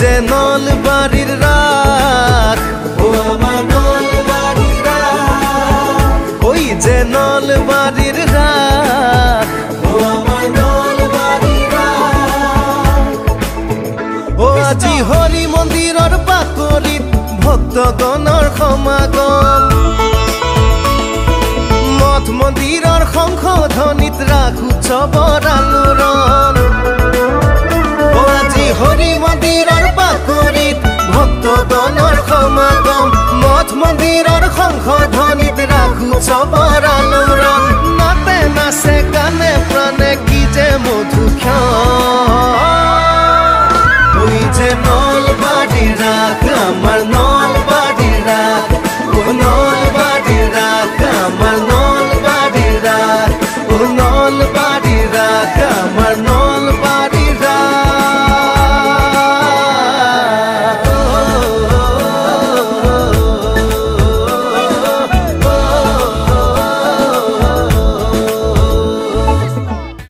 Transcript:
যে নলবাড়িৰ ৰাত ও আমাৰ নলবাড়িৰ ৰাত, ওই যে নলবাড়িৰ ৰাত ও আমাৰ নলবাড়িৰ ৰাত। ও আজি হৰি মন্দিৰৰ বাকৰিত ভক্তগণৰ সমাগম, মঠ মন্দিৰৰ শংখ ধ্বনিত ৰাস উৎসৱৰ আলোড়ন। ও আজি হৰি মন্দিৰৰ বাকৰিত ভক্তগণৰ সমাগম, মঠ মন্দিৰৰ শংখ ধ্বনিত ৰাস উৎসৱৰ